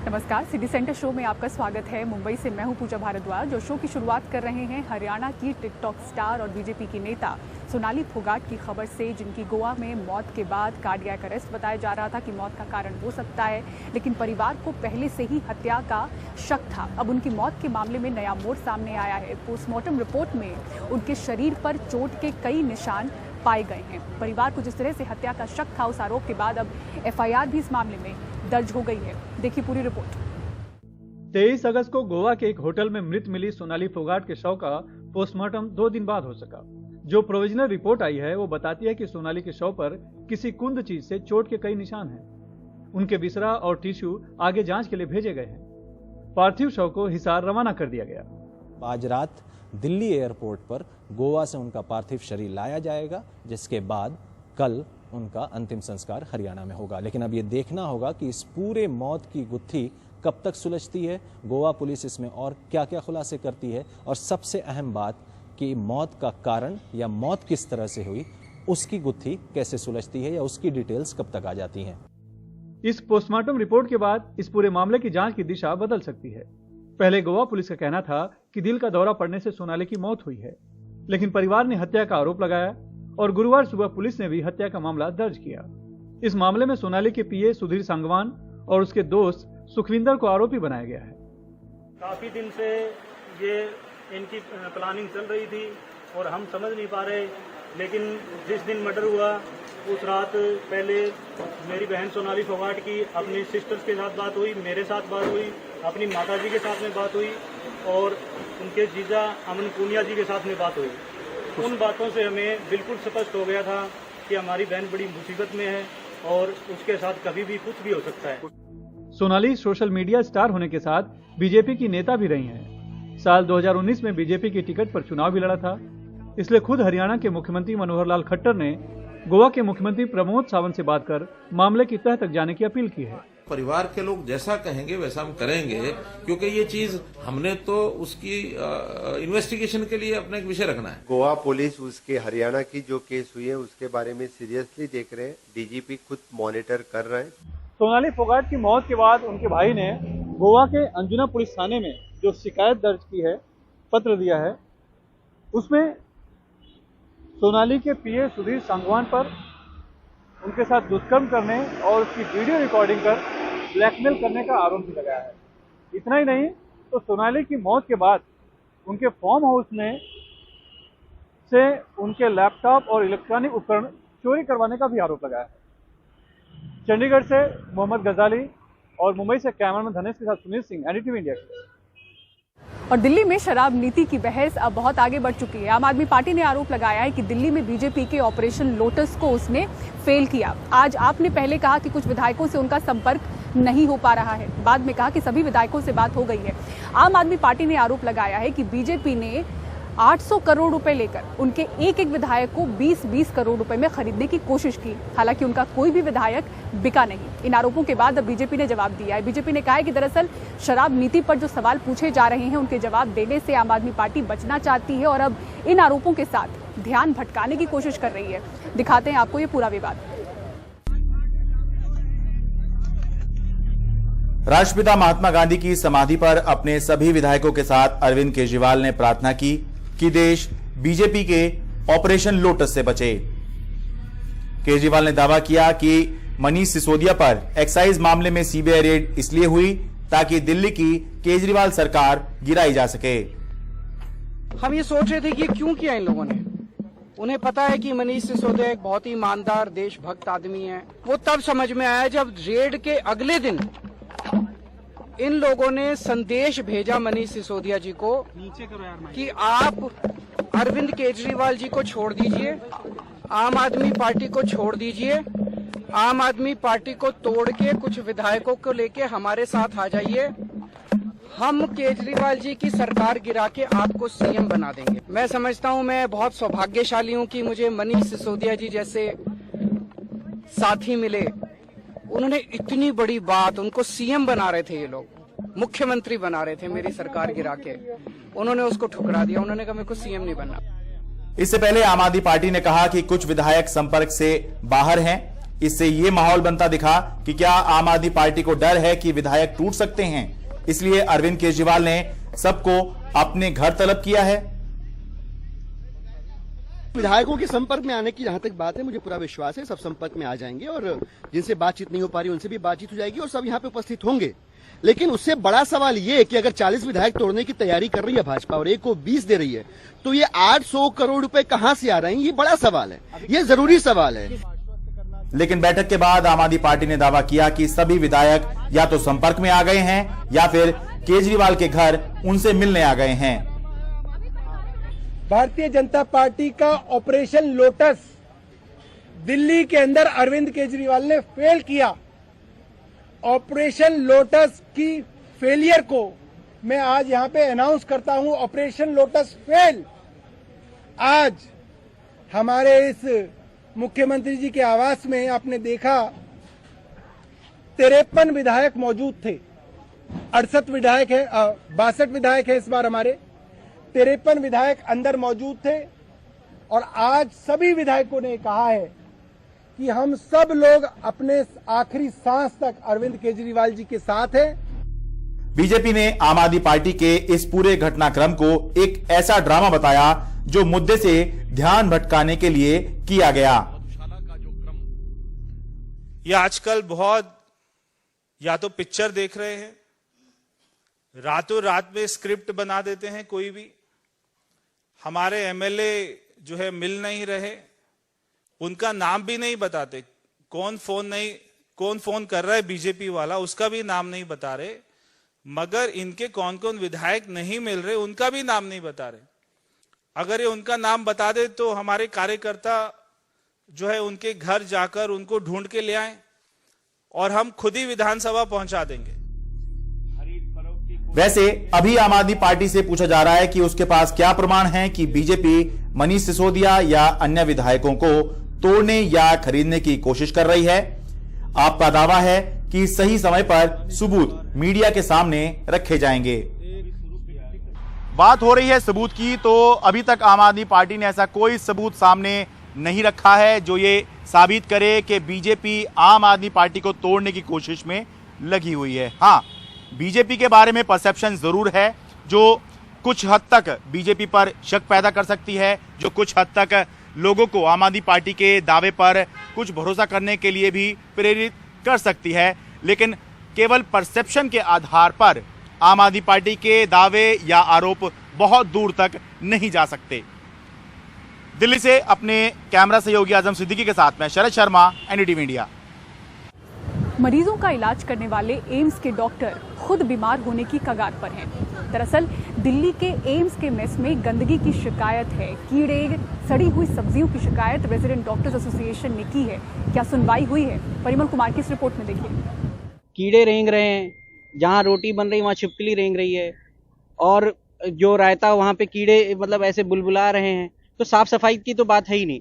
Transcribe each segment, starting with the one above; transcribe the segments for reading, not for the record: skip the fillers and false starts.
नमस्कार, city centre show में आपका स्वागत है। मुंबई से मैं हूं पूजा भारद्वाज। जो शो की शुरुआत कर रहे हैं हरियाणा की टिकटॉक स्टार और बीजेपी की नेता सोनाली फोगाट की खबर से, जिनकी गोवा में मौत के बाद कार्डियक अरेस्ट बताया जा रहा था कि मौत का कारण हो सकता है, लेकिन परिवार को पहले से ही हत्या का शक था। अब उनकी मौत के मामले में नया मोड़ सामने आया है। पोस्टमार्टम रिपोर्ट में उनके शरीर पर चोट के कई निशान पाए गए हैं। परिवार को जिस तरह से हत्या का शक था, उस आरोप के बाद अब एफआईआर भी इस मामले में दर्ज हो गई है। देखिए पूरी रिपोर्ट। 23 अगस्त को गोवा के एक होटल में मृत मिली सोनाली फोगाट के शव का पोस्टमार्टम 2 दिन बाद हो सका। जो प्रोविजनल रिपोर्ट आई है वो बताती है कि सोनाली के शव पर किसी कुंद चीज से चोट के कई निशान हैं। उनके बिसरा और टिश्यू आगे जांच के लिए भेजे गए हैं। पार्थिव शव को हिसार रवाना कर दिया गया। आज रात दिल्ली एयरपोर्ट पर गोवा से उनका पार्थिव शरीर लाया जाएगा, जिसके बाद कल उनका अंतिम संस्कार हरियाणा में होगा। लेकिन अब ये देखना होगा कि इस पूरे मौत की गुत्थी कब तक सुलझती है, गोवा पुलिस इसमें और क्या क्या खुलासे करती है, और सबसे अहम बात कि मौत का कारण या मौत किस तरह से हुई उसकी गुत्थी कैसे सुलझती है या उसकी डिटेल्स कब तक आ जाती हैं। इस पोस्टमार्टम रिपोर्ट के बाद इस पूरे मामले की जांच की दिशा बदल सकती है। पहले गोवा पुलिस का कहना था कि दिल का दौरा पड़ने से सोनाली की मौत हुई है, लेकिन परिवार ने हत्या का आरोप लगाया और गुरुवार सुबह पुलिस ने भी हत्या का मामला दर्ज किया। इस मामले में सोनाली के पीए सुधीर सांगवान और उसके दोस्त सुखविंदर को आरोपी बनाया गया है। काफी दिन से ये इनकी प्लानिंग चल रही थी और हम समझ नहीं पा रहे, लेकिन जिस दिन मर्डर हुआ उस रात पहले मेरी बहन सोनाली फोगाट की अपनी सिस्टर्स के साथ बात हुई, मेरे साथ बात हुई, अपनी माताजी के साथ में बात हुई और उनके जीजा अमन पूनिया जी के साथ में बात हुई। उन बातों से हमें बिल्कुल स्पष्ट हो गया था कि हमारी बहन बड़ी मुसीबत में है और उसके साथ कभी भी कुछ भी हो सकता है। सोनाली सोशल मीडिया स्टार होने के साथ बीजेपी की नेता भी रही हैं। साल 2019 में बीजेपी की टिकट पर चुनाव भी लड़ा था। इसलिए खुद हरियाणा के मुख्यमंत्री मनोहर लाल खट्टर ने गोवा के मुख्यमंत्री प्रमोद सावंत से बात कर मामले की तह तक जाने की अपील की है। परिवार के लोग जैसा कहेंगे वैसा हम करेंगे, क्योंकि ये चीज हमने तो उसकी इन्वेस्टिगेशन के लिए अपना एक विषय रखना है। गोवा पुलिस उसके हरियाणा की जो केस हुई है उसके बारे में सीरियसली देख रहे हैं। डीजीपी खुद मॉनिटर कर रहे हैं। सोनाली फोगाट की मौत के बाद उनके भाई ने गोवा के अंजुना पुलिस थाने में जो शिकायत दर्ज की है, पत्र दिया है, उसमें सोनाली के पीए सुधीर सांगवान पर उनके साथ दुष्कर्म करने और उसकी वीडियो रिकॉर्डिंग कर ब्लैकमेल करने का आरोप भी लगाया है। इतना ही नहीं, तो सोनाली की मौत के बाद उनके फार्म हाउस में से उनके लैपटॉप और इलेक्ट्रॉनिक उपकरण चोरी करवाने का भी आरोप लगाया है। चंडीगढ़ से मोहम्मद गजाली और मुंबई से कैमरामैन धनेश के साथ सुनील सिंह, एनडीटीवी इंडिया। और दिल्ली में शराब नीति की बहस अब बहुत आगे बढ़ चुकी है। आम आदमी पार्टी ने आरोप लगाया है कि दिल्ली में बीजेपी के ऑपरेशन लोटस को उसने फेल किया। आज आपने पहले कहा कि कुछ विधायकों से उनका संपर्क नहीं हो पा रहा है, बाद में कहा कि सभी विधायकों से बात हो गई है। आम आदमी पार्टी ने आरोप लगाया है कि बीजेपी ने 800 करोड़ रुपए लेकर उनके एक एक विधायक को 20-20 करोड़ रुपए में खरीदने की कोशिश की। हालांकि उनका कोई भी विधायक बिका नहीं। इन आरोपों के बाद अब बीजेपी ने जवाब दिया है। बीजेपी ने कहा है कि दरअसल शराब नीति पर जो सवाल पूछे जा रहे हैं उनके जवाब देने से आम आदमी पार्टी बचना चाहती है और अब इन आरोपों के साथ ध्यान भटकाने की कोशिश कर रही है। दिखाते हैं आपको ये पूरा विवाद। राष्ट्रपिता महात्मा गांधी की समाधि पर अपने सभी विधायकों के साथ अरविंद केजरीवाल ने प्रार्थना की कि देश बीजेपी के ऑपरेशन लोटस से बचे। केजरीवाल ने दावा किया कि मनीष सिसोदिया पर एक्साइज मामले में सीबीआई रेड इसलिए हुई ताकि दिल्ली की केजरीवाल सरकार गिराई जा सके। हम ये सोच रहे थे कि क्यों किया इन लोगों ने। उन्हें पता है कि मनीष सिसोदिया एक बहुत ही ईमानदार देशभक्त आदमी है। वो तब समझ में आया जब रेड के अगले दिन इन लोगों ने संदेश भेजा मनीष सिसोदिया जी को कि आप अरविंद केजरीवाल जी को छोड़ दीजिए, आम आदमी पार्टी को छोड़ दीजिए, आम आदमी पार्टी को तोड़ के कुछ विधायकों को लेके हमारे साथ आ जाइए, हम केजरीवाल जी की सरकार गिरा के आपको सीएम बना देंगे। मैं समझता हूं मैं बहुत सौभाग्यशाली हूं कि मुझे मनीष सिसोदिया जी जैसे साथी मिले। उन्होंने इतनी बड़ी बात, उनको सीएम बना रहे थे, ये लोग मुख्यमंत्री बना रहे थे मेरी सरकार गिरा के, उन्होंने उसको ठुकरा दिया। उन्होंने कहा मेरे को सीएम नहीं बनना। इससे पहले आम आदमी पार्टी ने कहा कि कुछ विधायक संपर्क से बाहर हैं, इससे ये माहौल बनता दिखा कि क्या आम आदमी पार्टी को डर है कि विधायक टूट सकते हैं, इसलिए अरविंद केजरीवाल ने सबको अपने घर तलब किया है। विधायकों के संपर्क में आने की जहां तक बात है, मुझे पूरा विश्वास है सब संपर्क में आ जाएंगे और जिनसे बातचीत नहीं हो पा रही उनसे भी बातचीत हो जाएगी और सब यहाँ पे उपस्थित होंगे। लेकिन उससे बड़ा सवाल ये कि अगर 40 विधायक तोड़ने की तैयारी कर रही है भाजपा और एक को 20 दे रही है, तो ये 800 करोड़ रुपए कहां से आ रहे हैं, ये बड़ा सवाल है, ये जरूरी सवाल है। लेकिन बैठक के बाद आम आदमी पार्टी ने दावा किया कि सभी विधायक या तो संपर्क में आ गए हैं या फिर केजरीवाल के घर उनसे मिलने आ गए हैं। भारतीय जनता पार्टी का ऑपरेशन लोटस दिल्ली के अंदर अरविंद केजरीवाल ने फेल किया। ऑपरेशन लोटस की फेलियर को मैं आज यहां पे अनाउंस करता हूं, ऑपरेशन लोटस फेल। आज हमारे इस मुख्यमंत्री जी के आवास में आपने देखा 53 विधायक मौजूद थे, 68 विधायक है, 62 विधायक है इस बार हमारे, 53 विधायक अंदर मौजूद थे और आज सभी विधायकों ने कहा है कि हम सब लोग अपने आखिरी सांस तक अरविंद केजरीवाल जी के साथ हैं। बीजेपी ने आम आदमी पार्टी के इस पूरे घटनाक्रम को एक ऐसा ड्रामा बताया जो मुद्दे से ध्यान भटकाने के लिए किया गया। ये आजकल बहुत या तो पिक्चर देख रहे हैं, रातों रात में स्क्रिप्ट बना देते हैं, कोई भी हमारे एमएलए जो है मिल नहीं रहे, उनका नाम भी नहीं बताते, कौन फोन कर रहा है बीजेपी वाला उसका भी नाम नहीं बता रहे, मगर इनके कौन कौन विधायक नहीं मिल रहे उनका भी नाम नहीं बता रहे। अगर ये उनका नाम बता दे तो हमारे कार्यकर्ता जो है उनके घर जाकर उनको ढूंढ के ले आए और हम खुद ही विधानसभा पहुंचा देंगे। वैसे अभी आम आदमी पार्टी से पूछा जा रहा है कि उसके पास क्या प्रमाण है कि बीजेपी मनीष सिसोदिया या अन्य विधायकों को तोड़ने या खरीदने की कोशिश कर रही है। आपका दावा है कि सही समय पर सबूत मीडिया के सामने रखे जाएंगे। बात हो रही है सबूत की, तो अभी तक आम आदमी पार्टी ने ऐसा कोई सबूत सामने नहीं रखा है जो ये साबित करे कि बीजेपी आम आदमी पार्टी को तोड़ने की कोशिश में लगी हुई है। हाँ, बीजेपी के बारे में परसेप्शन जरूर है जो कुछ हद तक बीजेपी पर शक पैदा कर सकती है, जो कुछ हद तक लोगों को आम आदमी पार्टी के दावे पर कुछ भरोसा करने के लिए भी प्रेरित कर सकती है। लेकिन केवल परसेप्शन के आधार पर आम आदमी पार्टी के दावे या आरोप बहुत दूर तक नहीं जा सकते। दिल्ली से अपने कैमरा सहयोगी आजम सिद्दीकी के साथ मैं शरद शर्मा, एनडीटीवी इंडिया। मरीजों का इलाज करने वाले एम्स के डॉक्टर खुद बीमार होने की कगार पर हैं। दरअसल दिल्ली के एम्स के मेस में गंदगी की शिकायत है, कीड़े, सड़ी हुई सब्जियों की शिकायत रेजिडेंट डॉक्टर्स एसोसिएशन ने की है। क्या सुनवाई हुई है? परिमल कुमार की इस रिपोर्ट में देखिए। कीड़े रेंग रहे हैं, जहाँ रोटी बन रही वहाँ छिपकली रेंग रही है और जो रायता वहाँ पे कीड़े मतलब ऐसे बुलबुला रहे हैं। तो साफ सफाई की तो बात है ही नहीं।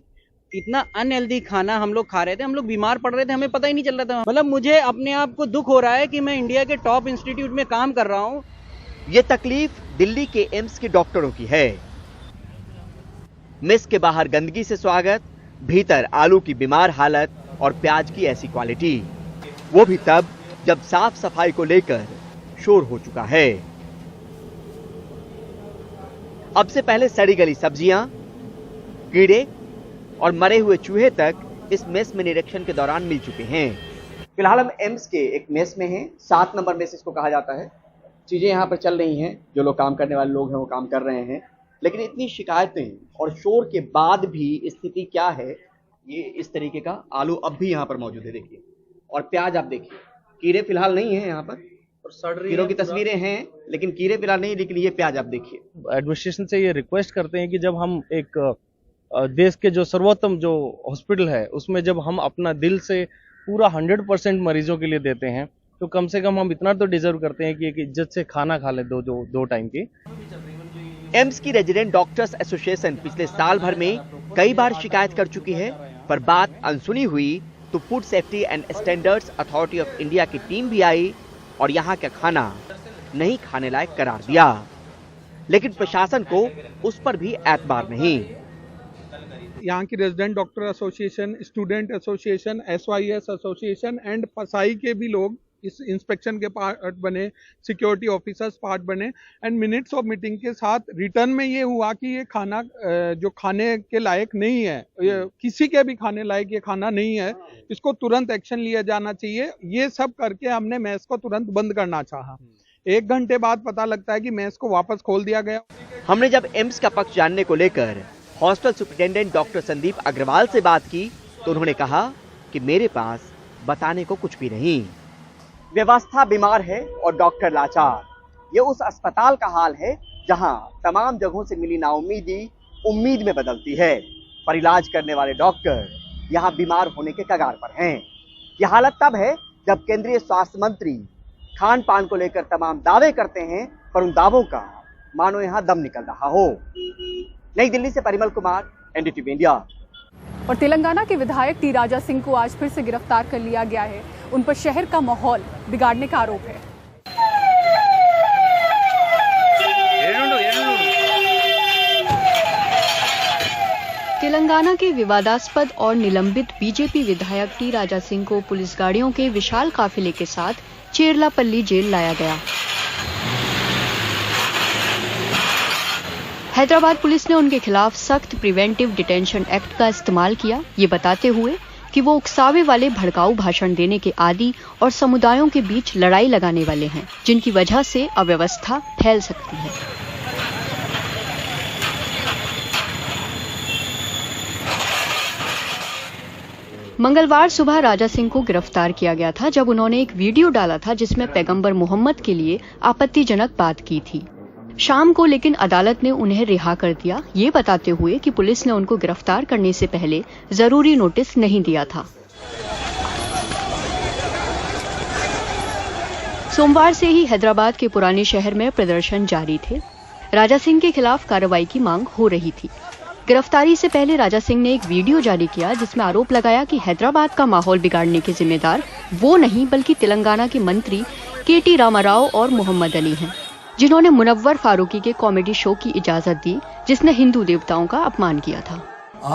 इतना अनहेल्दी खाना हम लोग खा रहे थे, हम लोग बीमार पड़ रहे थे, हमें पता ही नहीं चल रहा था। मतलब मुझे अपने आप को दुख हो रहा है कि मैं इंडिया के टॉप इंस्टीट्यूट में काम कर रहा हूँ। ये तकलीफ दिल्ली के एम्स के डॉक्टरों की है। मेस के बाहर गंदगी से स्वागत, भीतर आलू की बीमार हालत और प्याज की ऐसी क्वालिटी, वो भी तब जब साफ सफाई को लेकर शोर हो चुका है। अब से पहले सड़ी गली सब्जियां, कीड़े और मरे हुए चूहे तक इस मेस में निरीक्षण के दौरान मिल चुके हैं। फिलहाल हम एम्स के एक मेस में हैं, 7 नंबर मेस इसको कहा जाता है। चीजें यहाँ पर चल रही हैं, जो लोग काम करने वाले लोग हैं वो काम कर रहे हैं, लेकिन इतनी शिकायतें और शोर के बाद भी स्थिति क्या है, ये इस तरीके का आलू अब भी यहाँ पर मौजूद है, देखिए, और प्याज आप देखिए। कीड़े फिलहाल नहीं है यहाँ पर, कीड़ों की तस्वीरें हैं लेकिन कीड़े फिलहाल नहीं, लेकिन ये प्याज आप देखिए। एडमिनिस्ट्रेशन से ये रिक्वेस्ट करते हैं कि जब हम एक देश के जो सर्वोत्तम जो हॉस्पिटल है उसमें जब हम अपना दिल से पूरा 100% मरीजों के लिए देते हैं, तो कम से कम हम इतना तो डिजर्व करते हैं कि एक इज्जत से खाना खा ले दो टाइम की। एम्स की रेजिडेंट डॉक्टर्स एसोसिएशन पिछले साल भर में कई बार शिकायत कर चुकी है, पर बात अनसुनी हुई तो food safety and standards authority of India की टीम भी आई और यहाँ का खाना नहीं खाने लायक करार दिया, लेकिन प्रशासन को उस पर भी एतबार नहीं। यहाँ की resident doctor association, student association, SYS association and फसाई के भी लोग इस इंस्पेक्शन के पार्ट बने, सिक्योरिटी ऑफिसर्स पार्ट बने एंड मिनट्स ऑफ मीटिंग के साथ रिटर्न में ये हुआ कि ये खाना जो खाने के लायक नहीं है, किसी के भी खाने लायक ये खाना नहीं है, इसको तुरंत एक्शन लिया जाना चाहिए। ये सब करके हमने मेस को तुरंत बंद करना चाहा। 1 घंटे बाद पता लगता है कि मेस को वापस खोल दिया गया। हमने जब एम्स का पक्ष जानने को लेकर hostel superintendent doctor Sandeep Agarwal से बात की तो उन्होंने कहा कि मेरे पास बताने को कुछ भी नहीं। व्यवस्था बीमार है और डॉक्टर लाचार। ये उस अस्पताल का हाल है जहां तमाम जगहों से मिली नाउम्मीदी उम्मीद में बदलती है, पर इलाज करने वाले डॉक्टर यहां बीमार होने के कगार पर हैं। यह हालत तब है जब केंद्रीय स्वास्थ्य मंत्री खान पान को लेकर तमाम दावे करते हैं, पर उन दावों का मानो यहां दम निकल रहा हो। नई दिल्ली से परिमल कुमार, NDTV इंडिया। और तेलंगाना के विधायक टी राजा सिंह को आज फिर से गिरफ्तार कर लिया गया है। उन पर शहर का माहौल बिगाड़ने का आरोप है। तेलंगाना के विवादास्पद और निलंबित बीजेपी विधायक टी राजा सिंह को पुलिस गाड़ियों के विशाल काफिले के साथ चेरलापल्ली जेल लाया गया। हैदराबाद पुलिस ने उनके खिलाफ सख्त प्रिवेंटिव डिटेंशन एक्ट का इस्तेमाल किया, ये बताते हुए कि वो उकसावे वाले भड़काऊ भाषण देने के आदी और समुदायों के बीच लड़ाई लगाने वाले हैं, जिनकी वजह से अव्यवस्था फैल सकती है। मंगलवार सुबह राजा सिंह को गिरफ्तार किया गया था जब उन्होंने एक वीडियो डाला था जिसमें पैगंबर मोहम्मद के लिए आपत्तिजनक बात की थी। शाम को लेकिन अदालत ने उन्हें रिहा कर दिया, ये बताते हुए कि पुलिस ने उनको गिरफ्तार करने से पहले जरूरी नोटिस नहीं दिया था। सोमवार से ही हैदराबाद के पुराने शहर में प्रदर्शन जारी थे। राजा सिंह के खिलाफ कार्रवाई की मांग हो रही थी। गिरफ्तारी से पहले राजा सिंह ने एक वीडियो जारी किया जिसमें आरोप लगाया कि हैदराबाद का माहौल बिगाड़ने के जिम्मेदार वो नहीं बल्कि तेलंगाना के मंत्री KT रामाराव और मोहम्मद अली हैं, जिन्होंने मुनव्वर फारूकी के कॉमेडी शो की इजाजत दी जिसने हिंदू देवताओं का अपमान किया था।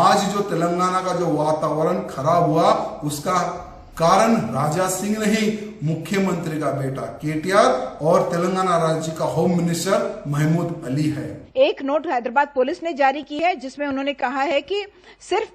आज जो तेलंगाना का जो वातावरण खराब हुआ उसका कारण राजा सिंह नहीं, मुख्यमंत्री का बेटा KTR और तेलंगाना राज्य का होम मिनिस्टर महमूद अली है। एक नोट हैदराबाद पुलिस ने जारी की है जिसमें उन्होंने कहा है कि सिर्फ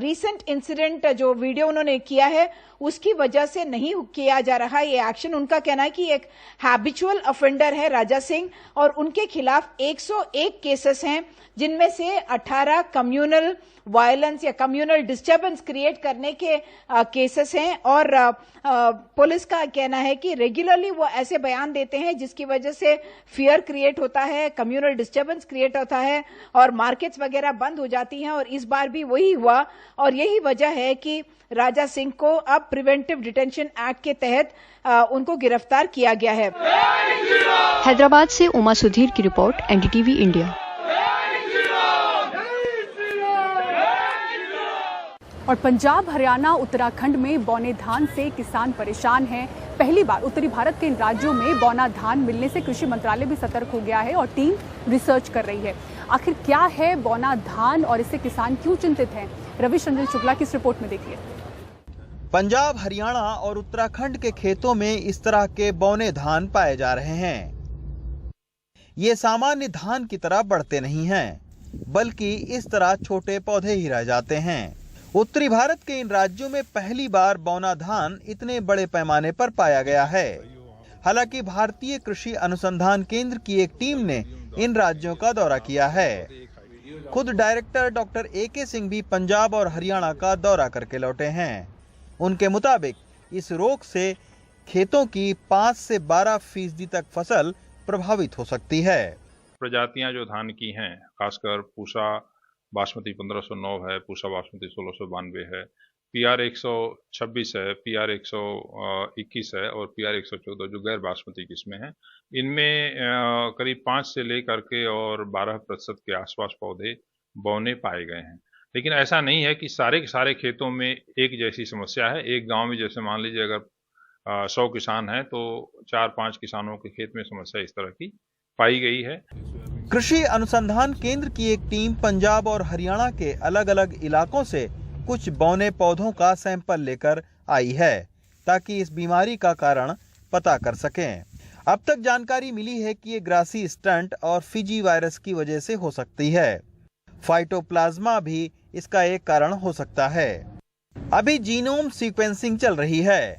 रीसेंट इंसिडेंट जो वीडियो उन्होंने किया है उसकी वजह से नहीं किया जा रहा ये एक्शन। उनका कहना है कि एक हैबिचुअल ऑफेंडर है राजा सिंह और उनके खिलाफ 101 केसेस हैं, जिनमें से 18 कम्युनल वायलेंस या कम्युनल डिस्टर्बेंस क्रिएट करने के केसेस हैं। और पुलिस का कहना है कि रेगुलरली वो ऐसे बयान देते हैं जिसकी वजह से फियर क्रिएट होता है, कम्युनल डिस्टर्बेंस क्रिएट होता है और मार्केट्स वगैरह बंद हो जाती हैं। और इस बार भी वही हुआ और यही वजह है कि राजा सिंह को अब प्रिवेंटिव डिटेंशन एक्ट के तहत उनको गिरफ्तार किया गया है। हैदराबाद से उमा सुधीर की रिपोर्ट, NDTV इंडिया। और पंजाब, हरियाणा, उत्तराखंड में बौने धान से किसान परेशान हैं। पहली बार उत्तरी भारत के इन राज्यों में बौना धान मिलने से कृषि मंत्रालय भी सतर्क हो गया है और टीम रिसर्च कर रही है। आखिर क्या है बौना धान और इससे किसान क्यों चिंतित हैं? रविश रंजन शुक्ला की इस रिपोर्ट में देखिए। पंजाब, हरियाणा और उत्तराखंड के खेतों में इस तरह के बौने धान पाए जा रहे हैं। ये सामान्य धान की तरह बढ़ते नहीं हैं, बल्कि इस तरह छोटे पौधे ही रह जाते हैं। उत्तरी भारत के इन राज्यों में पहली बार बौना धान इतने बड़े पैमाने पर पाया गया है। हालांकि भारतीय कृषि अनुसंधान केंद्र की एक टीम ने इन राज्यों का दौरा किया है। खुद डायरेक्टर डॉक्टर AK सिंह भी पंजाब और हरियाणा का दौरा करके लौटे हैं। उनके मुताबिक इस रोग से खेतों की 5 से 12% तक फसल प्रभावित हो सकती है। प्रजातियां जो धान की हैं, खासकर पूसा बासमती 1509 है, पूसा बासमती 1692 है, PR 126 है, PR 121 है और PR 114 जो गैर बासमती किस्में हैं, इनमें करीब 5 से लेकर के और 12% के आसपास पौधे बौने पाए गए हैं। लेकिन ऐसा नहीं है कि सारे के सारे खेतों में एक जैसी समस्या है। एक गांव में जैसे मान लीजिए अगर 100 किसान हैं तो 4-5 किसानों के खेत में समस्या इस तरह की पाई गई है। कृषि अनुसंधान केंद्र की एक टीम पंजाब और हरियाणा के अलग अलग इलाकों से कुछ बौने पौधों का सैंपल लेकर आई है ताकि इस बीमारी का कारण पता कर सकें। अब तक जानकारी मिली है कि ये ग्रासी स्टंट और फिजी वायरस की वजह से हो सकती है। फाइटोप्लाज्मा भी इसका एक कारण हो सकता है। अभी जीनोम सीक्वेंसिंग चल रही है,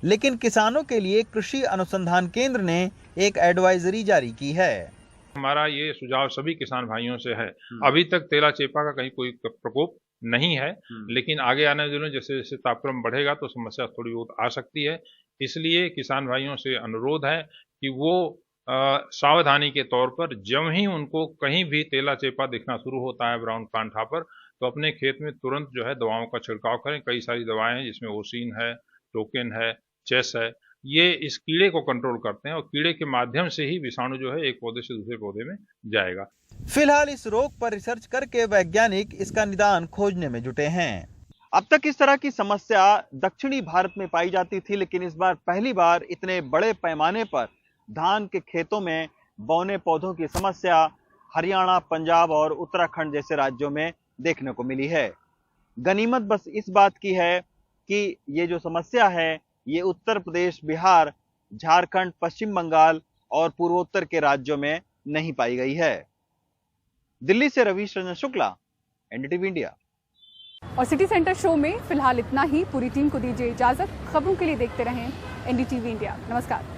लेकिन किसानों के लिए कृषि अनुसंधान केंद्र ने एक एडवाइजरी जारी की है। हमारा ये सुझाव सभी किसान भाइयों से है, अभी तक तेला चेपा का कहीं कोई प्रकोप नहीं है, लेकिन आगे आने दिनों जैसे जैसे तापक्रम बढ़ेगा तो समस्या थोड़ी बहुत आ सकती है। इसलिए किसान भाइयों से अनुरोध है कि वो सावधानी के तौर पर जब ही उनको कहीं भी तेला चेपा दिखना शुरू होता है ब्राउन कांठा पर, तो अपने खेत में तुरंत जो है दवाओं का छिड़काव करें। कई सारी दवाएं हैं जिसमें ओसिन है, टोकेन है, चेस है, ये इस कीड़े को कंट्रोल करते हैं और कीड़े के माध्यम से ही विषाणु जो है एक पौधे से दूसरे पौधे में जाएगा। फिलहाल इस रोग पर रिसर्च करके वैज्ञानिक इसका निदान खोजने में जुटे हैं। अब तक इस तरह की समस्या दक्षिणी भारत में पाई जाती थी, लेकिन इस बार पहली बार इतने बड़े पैमाने पर धान के खेतों में बौने पौधों की समस्या हरियाणा, पंजाब और उत्तराखंड जैसे राज्यों में देखने को मिली है। गनीमत बस इस बात की है कि ये जो समस्या है ये उत्तर प्रदेश, बिहार, झारखंड, पश्चिम बंगाल और पूर्वोत्तर के राज्यों में नहीं पाई गई है। दिल्ली से रवीश रंजन शुक्ला, एनडीटीवी इंडिया। और सिटी सेंटर शो में फिलहाल इतना ही। पूरी टीम को दीजिए इजाजत। खबरों के लिए देखते रहें एनडीटीवी इंडिया। नमस्कार।